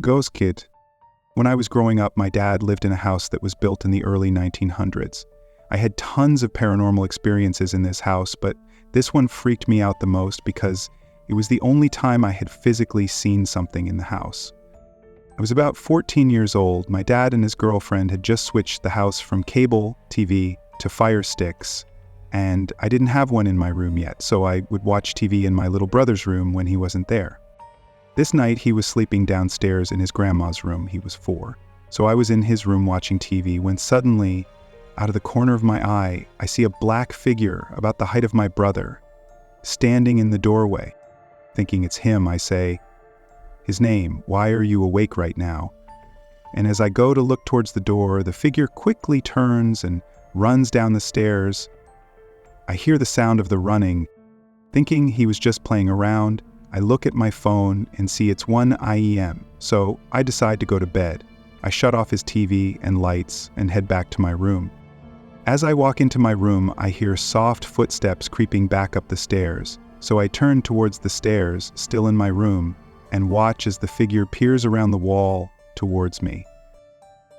Ghost Kid. When I was growing up, my dad lived in a house that was built in the early 1900s. I had tons of paranormal experiences in this house, but this one freaked me out the most because it was the only time I had physically seen something in the house. I was about 14 years old. My dad and his girlfriend had just switched the house from cable TV to Fire Sticks, and I didn't have one in my room yet, so I would watch TV in my little brother's room when he wasn't there. This night, he was sleeping downstairs in his grandma's room. He was 4. So I was in his room watching TV when suddenly, out of the corner of my eye, I see a black figure about the height of my brother, standing in the doorway. Thinking it's him, I say, "His name, why are you awake right now?" And as I go to look towards the door, the figure quickly turns and runs down the stairs. I hear the sound of the running. Thinking he was just playing around, I look at my phone and see it's 1 a.m., so I decide to go to bed. I shut off his TV and lights and head back to my room. As I walk into my room, I hear soft footsteps creeping back up the stairs, so I turn towards the stairs, still in my room, and watch as the figure peers around the wall towards me.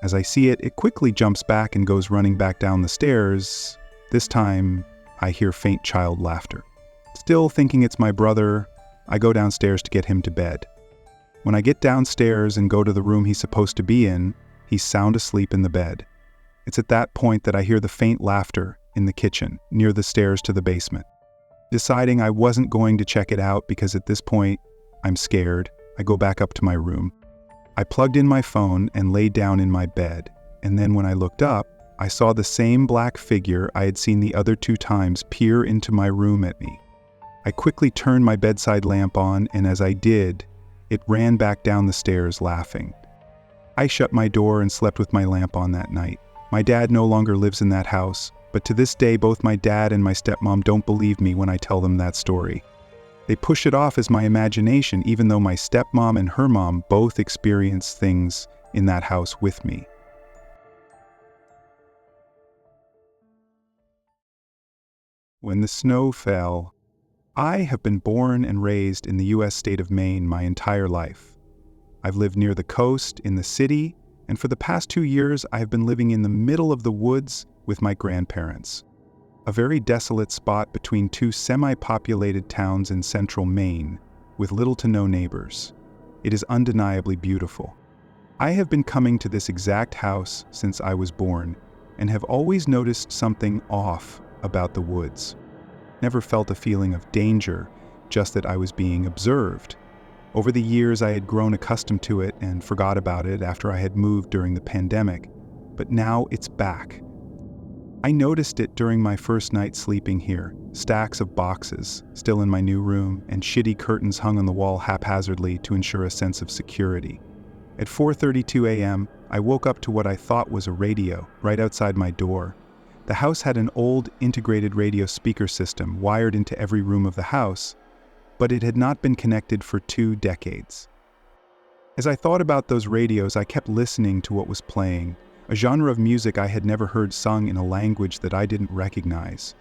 As I see it, it quickly jumps back and goes running back down the stairs. This time, I hear faint child laughter. Still thinking it's my brother, I go downstairs to get him to bed. When I get downstairs and go to the room he's supposed to be in, he's sound asleep in the bed. It's at that point that I hear the faint laughter in the kitchen, near the stairs to the basement. Deciding I wasn't going to check it out because at this point, I'm scared, I go back up to my room. I plugged in my phone and laid down in my bed, and then when I looked up, I saw the same black figure I had seen the other 2 times peer into my room at me. I quickly turned my bedside lamp on, and as I did, it ran back down the stairs laughing. I shut my door and slept with my lamp on that night. My dad no longer lives in that house, but to this day both my dad and my stepmom don't believe me when I tell them that story. They push it off as my imagination, even though my stepmom and her mom both experienced things in that house with me. When the snow fell. I have been born and raised in the U.S. state of Maine my entire life. I've lived near the coast, in the city, and for the past 2 years I have been living in the middle of the woods with my grandparents. A very desolate spot between 2 semi-populated towns in central Maine, with little to no neighbors. It is undeniably beautiful. I have been coming to this exact house since I was born, and have always noticed something off about the woods. Never felt a feeling of danger, just that I was being observed. Over the years I had grown accustomed to it and forgot about it after I had moved during the pandemic, but now it's back. I noticed it during my first night sleeping here, stacks of boxes still in my new room and shitty curtains hung on the wall haphazardly to ensure a sense of security. At 4:32 a.m., I woke up to what I thought was a radio right outside my door. The house had an old integrated radio speaker system wired into every room of the house, but it had not been connected for 2 decades. As I thought about those radios, I kept listening to what was playing, a genre of music I had never heard sung in a language that I didn't recognize.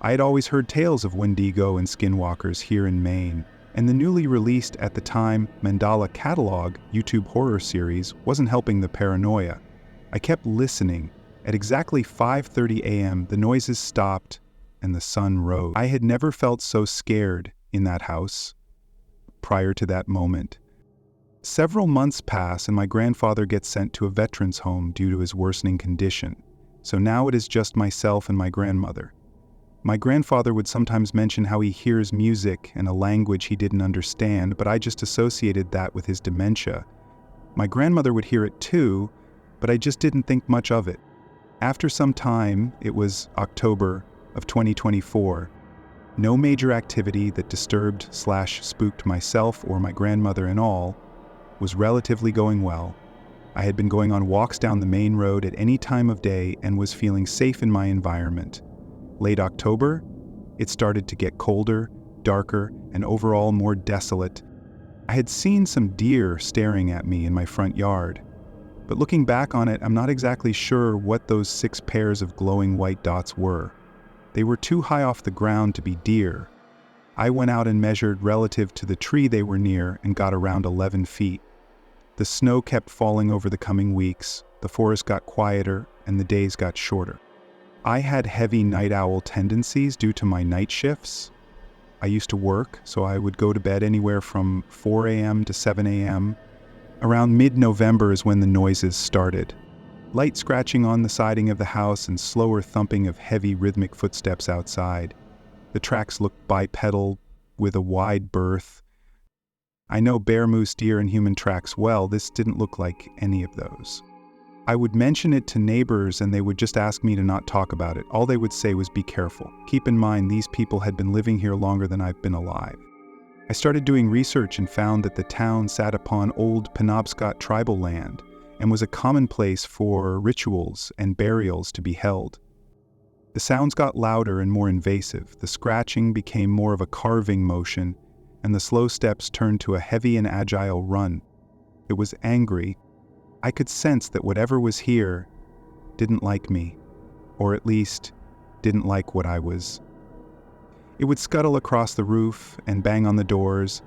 I had always heard tales of Wendigo and skinwalkers here in Maine, and the newly released at the time Mandala Catalog YouTube horror series wasn't helping the paranoia. I kept listening. At exactly 5:30 a.m., the noises stopped and the sun rose. I had never felt so scared in that house prior to that moment. Several months pass and my grandfather gets sent to a veterans home due to his worsening condition, so now it is just myself and my grandmother. My grandfather would sometimes mention how he hears music in a language he didn't understand, but I just associated that with his dementia. My grandmother would hear it too, but I just didn't think much of it. After some time, it was October of 2024, no major activity that disturbed/spooked myself or my grandmother and all was relatively going well. I had been going on walks down the main road at any time of day and was feeling safe in my environment. Late October, it started to get colder, darker, and overall more desolate. I had seen some deer staring at me in my front yard. But looking back on it, I'm not exactly sure what those 6 pairs of glowing white dots were. They were too high off the ground to be deer. I went out and measured relative to the tree they were near and got around 11 feet. The snow kept falling over the coming weeks, the forest got quieter, and the days got shorter. I had heavy night owl tendencies due to my night shifts. I used to work, so I would go to bed anywhere from 4 a.m. to 7 a.m. Around mid-November is when the noises started. Light scratching on the siding of the house and slower thumping of heavy rhythmic footsteps outside. The tracks looked bipedal with a wide berth. I know bear, moose, deer, and human tracks well. This didn't look like any of those. I would mention it to neighbors and they would just ask me to not talk about it. All they would say was, "Be careful. Keep in mind these people had been living here longer than I've been alive." I started doing research and found that the town sat upon old Penobscot tribal land and was a common place for rituals and burials to be held. The sounds got louder and more invasive. The scratching became more of a carving motion, and the slow steps turned to a heavy and agile run. It was angry. I could sense that whatever was here didn't like me, or at least didn't like what I was. It would scuttle across the roof and bang on the doors,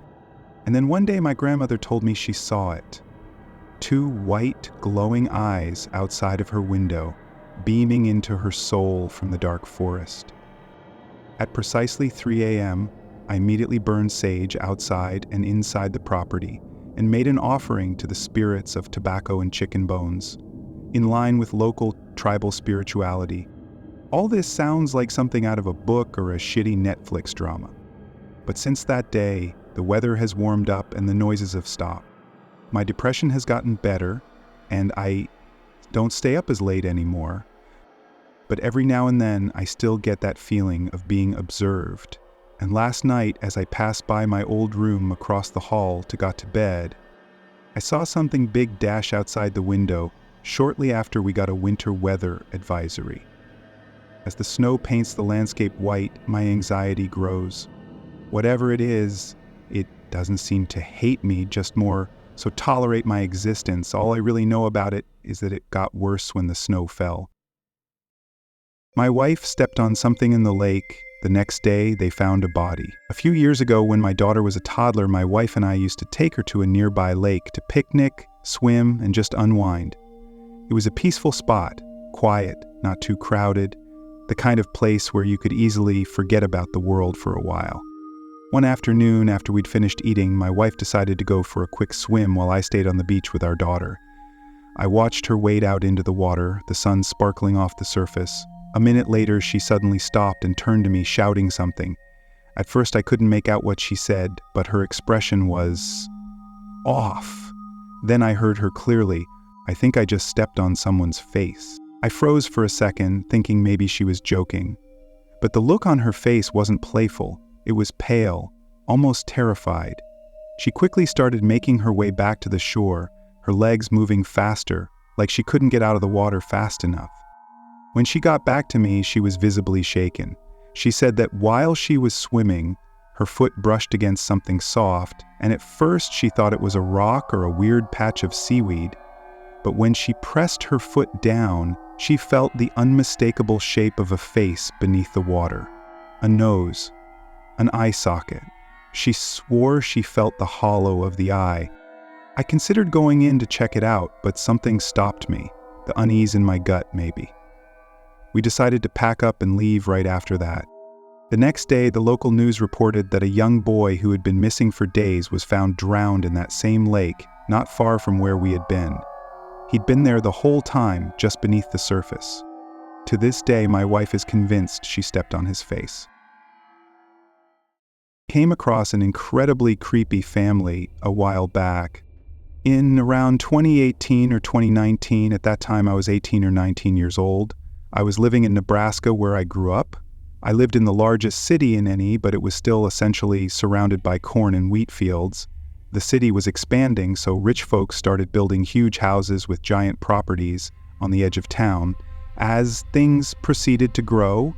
and then one day my grandmother told me she saw it. 2 white, glowing eyes outside of her window, beaming into her soul from the dark forest. At precisely 3 a.m., I immediately burned sage outside and inside the property and made an offering to the spirits of tobacco and chicken bones, in line with local tribal spirituality. All this sounds like something out of a book or a shitty Netflix drama. But since that day, the weather has warmed up and the noises have stopped. My depression has gotten better, and I don't stay up as late anymore. But every now and then, I still get that feeling of being observed. And last night, as I passed by my old room across the hall to go to bed, I saw something big dash outside the window shortly after we got a winter weather advisory. As the snow paints the landscape white, my anxiety grows. Whatever it is, it doesn't seem to hate me, just more so tolerate my existence. All I really know about it is that it got worse when the snow fell. My wife stepped on something in the lake. The next day, they found a body. A few years ago, when my daughter was a toddler, my wife and I used to take her to a nearby lake to picnic, swim, and just unwind. It was a peaceful spot, quiet, not too crowded, the kind of place where you could easily forget about the world for a while. One afternoon, after we'd finished eating, my wife decided to go for a quick swim while I stayed on the beach with our daughter. I watched her wade out into the water, the sun sparkling off the surface. A minute later, she suddenly stopped and turned to me, shouting something. At first, I couldn't make out what she said, but her expression was off. Then I heard her clearly. "I think I just stepped on someone's face." I froze for a second, thinking maybe she was joking. But the look on her face wasn't playful. It was pale, almost terrified. She quickly started making her way back to the shore, her legs moving faster, like she couldn't get out of the water fast enough. When she got back to me, she was visibly shaken. She said that while she was swimming, her foot brushed against something soft, and at first she thought it was a rock or a weird patch of seaweed. But when she pressed her foot down, she felt the unmistakable shape of a face beneath the water. A nose. An eye socket. She swore she felt the hollow of the eye. I considered going in to check it out, but something stopped me. The unease in my gut, maybe. We decided to pack up and leave right after that. The next day, the local news reported that a young boy who had been missing for days was found drowned in that same lake, not far from where we had been. He'd been there the whole time, just beneath the surface. To this day, my wife is convinced she stepped on his face. Came across an incredibly creepy family a while back. In around 2018 or 2019, at that time I was 18 or 19 years old. I was living in Nebraska where I grew up. I lived in the largest city in NE, but it was still essentially surrounded by corn and wheat fields. The city was expanding, so rich folks started building huge houses with giant properties on the edge of town. As things proceeded to grow,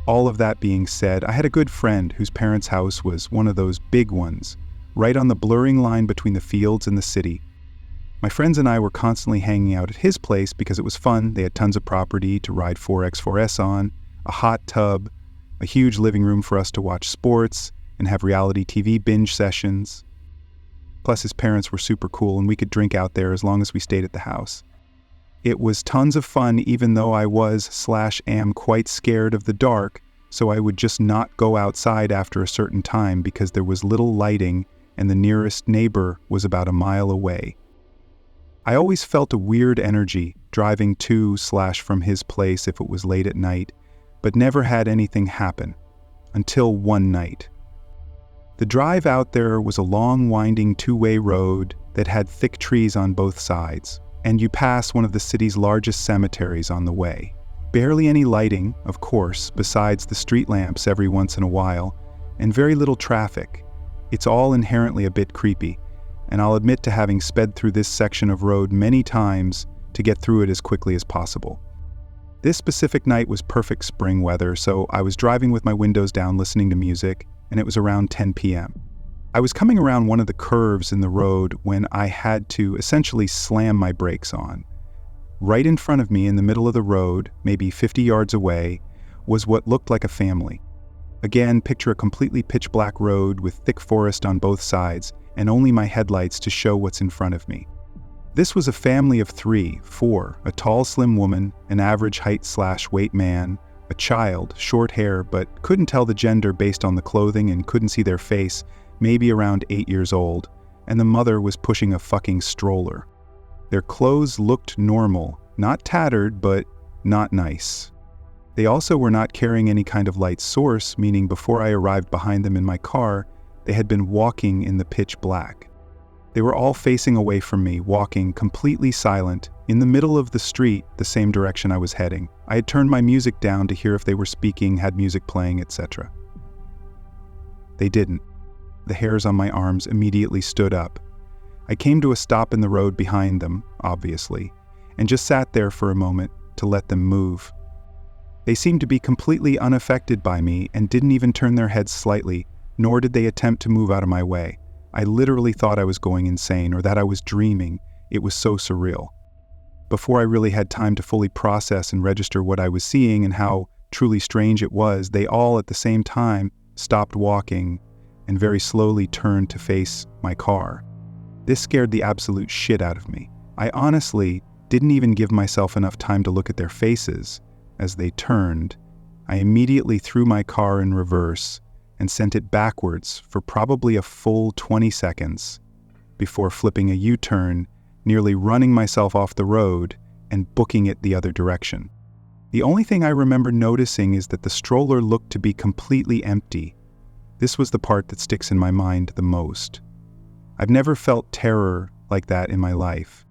all of that being said, I had a good friend whose parents' house was one of those big ones, right on the blurring line between the fields and the city. My friends and I were constantly hanging out at his place because it was fun. They had tons of property to ride 4x4S on, a hot tub, a huge living room for us to watch sports and have reality TV binge sessions. Plus, his parents were super cool and we could drink out there as long as we stayed at the house. It was tons of fun, even though I was/am quite scared of the dark, so I would just not go outside after a certain time because there was little lighting and the nearest neighbor was about a mile away. I always felt a weird energy driving to/from his place if it was late at night, but never had anything happen. Until one night. The drive out there was a long, winding two-way road that had thick trees on both sides, and you pass one of the city's largest cemeteries on the way. Barely any lighting, of course, besides the street lamps every once in a while, and very little traffic. It's all inherently a bit creepy, and I'll admit to having sped through this section of road many times to get through it as quickly as possible. This specific night was perfect spring weather, so I was driving with my windows down listening to music, and it was around 10 p.m. I was coming around one of the curves in the road when I had to essentially slam my brakes on. Right in front of me in the middle of the road, maybe 50 yards away, was what looked like a family. Again, picture a completely pitch black road with thick forest on both sides and only my headlights to show what's in front of me. This was a family of 4, a tall, slim woman, an average height/weight man, a child, short hair, but couldn't tell the gender based on the clothing and couldn't see their face, maybe around 8 years old, and the mother was pushing a fucking stroller. Their clothes looked normal, not tattered, but not nice. They also were not carrying any kind of light source, meaning before I arrived behind them in my car, they had been walking in the pitch black. They were all facing away from me, walking completely silent, in the middle of the street, the same direction I was heading. I had turned my music down to hear if they were speaking, had music playing, etc. They didn't. The hairs on my arms immediately stood up. I came to a stop in the road behind them, obviously, and just sat there for a moment to let them move. They seemed to be completely unaffected by me and didn't even turn their heads slightly, nor did they attempt to move out of my way. I literally thought I was going insane or that I was dreaming. It was so surreal. Before I really had time to fully process and register what I was seeing and how truly strange it was, they all at the same time stopped walking and very slowly turned to face my car. This scared the absolute shit out of me. I honestly didn't even give myself enough time to look at their faces. As they turned, I immediately threw my car in reverse and sent it backwards for probably a full 20 seconds before flipping a U-turn, nearly running myself off the road and booking it the other direction. The only thing I remember noticing is that the stroller looked to be completely empty. This was the part that sticks in my mind the most. I've never felt terror like that in my life.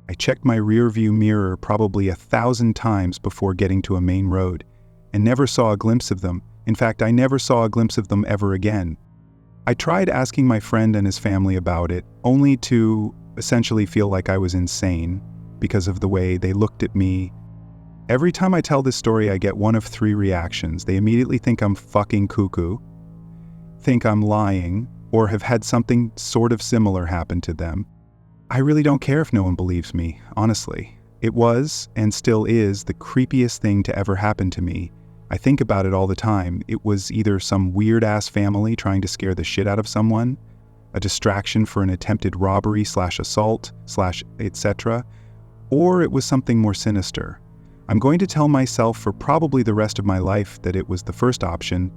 I checked my rearview mirror probably 1,000 times before getting to a main road and never saw a glimpse of them. In fact, I never saw a glimpse of them ever again. I tried asking my friend and his family about it, only to essentially feel like I was insane because of the way they looked at me. Every time I tell this story, I get one of 3 reactions. They immediately think I'm fucking cuckoo, think I'm lying, or have had something sort of similar happen to them. I really don't care if no one believes me, honestly. It was, and still is, the creepiest thing to ever happen to me. I think about it all the time. It was either some weird-ass family trying to scare the shit out of someone, a distraction for an attempted robbery/assault/ etc., or it was something more sinister. I'm going to tell myself for probably the rest of my life that it was the first option,